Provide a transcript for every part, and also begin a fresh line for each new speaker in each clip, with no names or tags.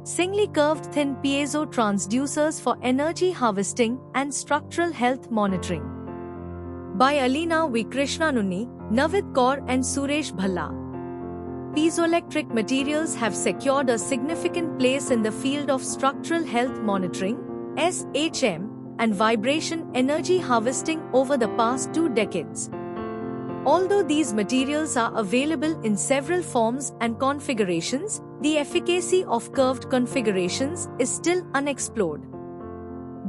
Singly curved thin piezo transducers for energy harvesting and structural health monitoring. By Alina V. Krishnanunni, Navid Kaur and Suresh Bhalla. Piezoelectric materials have secured a significant place in the field of structural health monitoring, SHM, and vibration energy harvesting over the past 2 decades. Although these materials are available in several forms and configurations, the efficacy of curved configurations is still unexplored.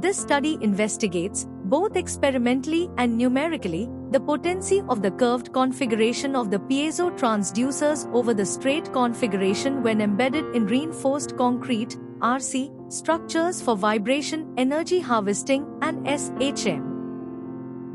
This study investigates, both experimentally and numerically, the potency of the curved configuration of the piezo transducers over the straight configuration when embedded in reinforced concrete (RC) structures for vibration energy harvesting and SHM.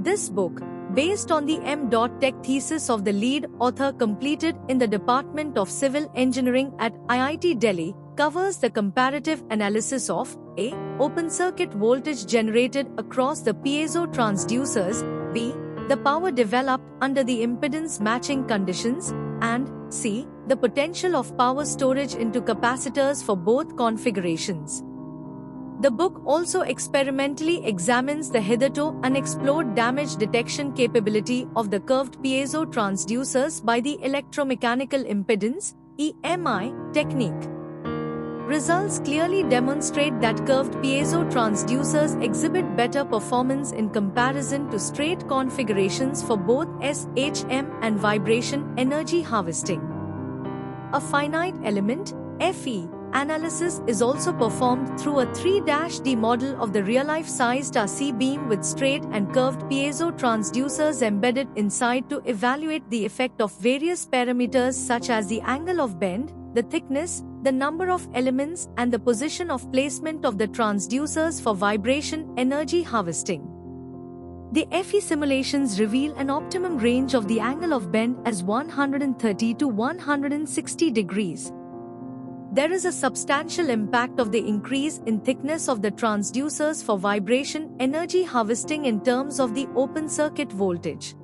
This book, based on the M.Tech thesis of the lead author completed in the Department of Civil Engineering at IIT Delhi, covers the comparative analysis of A. Open circuit voltage generated across the piezo transducers, B. The power developed under the impedance matching conditions, and C. The potential of power storage into capacitors for both configurations. The book also experimentally examines the hitherto unexplored damage detection capability of the curved piezo transducers by the electromechanical impedance (EMI) technique. Results clearly demonstrate that curved piezo transducers exhibit better performance in comparison to straight configurations for both SHM and vibration energy harvesting. A finite element (FE) analysis is also performed through a 3-D model of the real-life sized RC beam with straight and curved piezo transducers embedded inside to evaluate the effect of various parameters such as the angle of bend, the thickness, the number of elements, and the position of placement of the transducers for vibration energy harvesting. The FE simulations reveal an optimum range of the angle of bend as 130 to 160 degrees. There is a substantial impact of the increase in thickness of the transducers for vibration energy harvesting in terms of the open circuit voltage.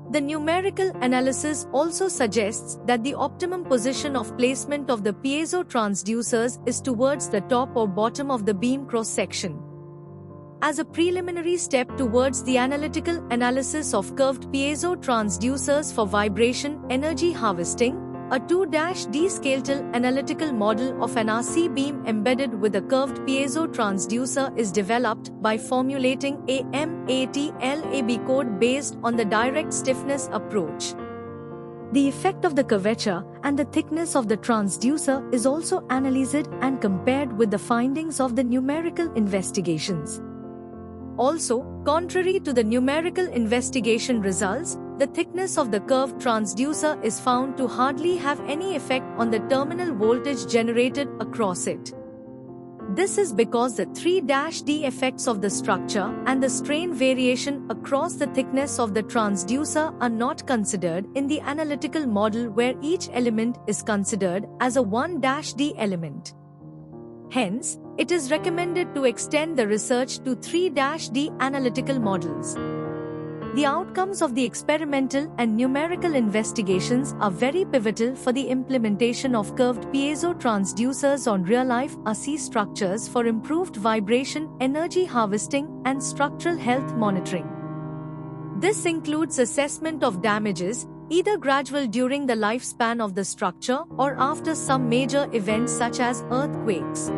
The numerical analysis also suggests that the optimum position of placement of the piezo transducers is towards the top or bottom of the beam cross-section. As a preliminary step towards the analytical analysis of curved piezo transducers for vibration energy harvesting, a 2-D skeletal analytical model of an RC beam embedded with a curved piezo transducer is developed by formulating a MATLAB code based on the direct stiffness approach. The effect of the curvature and the thickness of the transducer is also analyzed and compared with the findings of the numerical investigations. Also, contrary to the numerical investigation results, the thickness of the curved transducer is found to hardly have any effect on the terminal voltage generated across it. This is because the 3-D effects of the structure and the strain variation across the thickness of the transducer are not considered in the analytical model where each element is considered as a 1-D element. Hence, it is recommended to extend the research to 3-D analytical models. The outcomes of the experimental and numerical investigations are very pivotal for the implementation of curved piezo transducers on real-life RC structures for improved vibration energy harvesting and structural health monitoring. This includes assessment of damages, either gradual during the lifespan of the structure or after some major events such as earthquakes.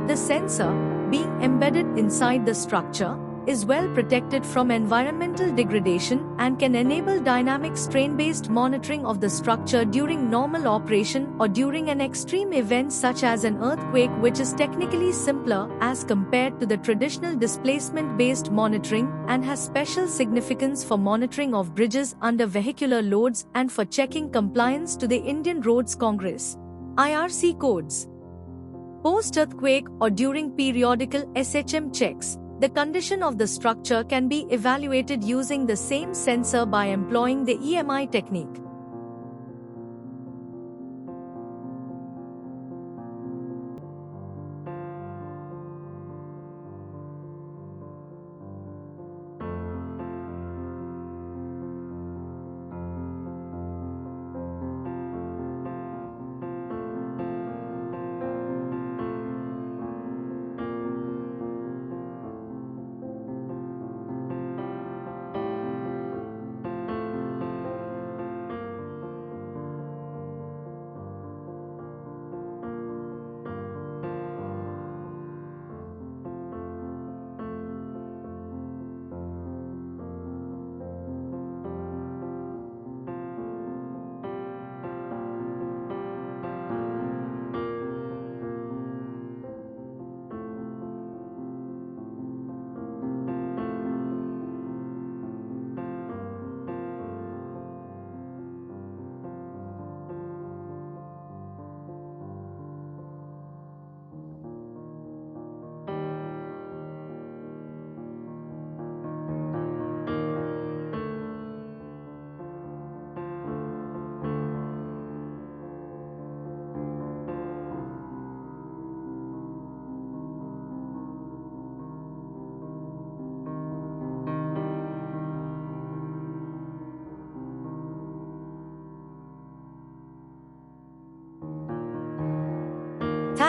The sensor, being embedded inside the structure, is well protected from environmental degradation and can enable dynamic strain-based monitoring of the structure during normal operation or during an extreme event such as an earthquake, which is technically simpler as compared to the traditional displacement-based monitoring and has special significance for monitoring of bridges under vehicular loads and for checking compliance to the Indian Roads Congress (IRC) codes. Post-earthquake or during periodical SHM checks, the condition of the structure can be evaluated using the same sensor by employing the EMI technique.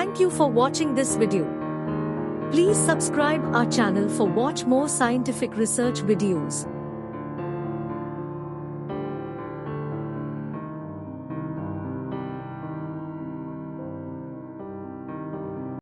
Thank you for watching this video. Please subscribe our channel for watch more scientific research videos.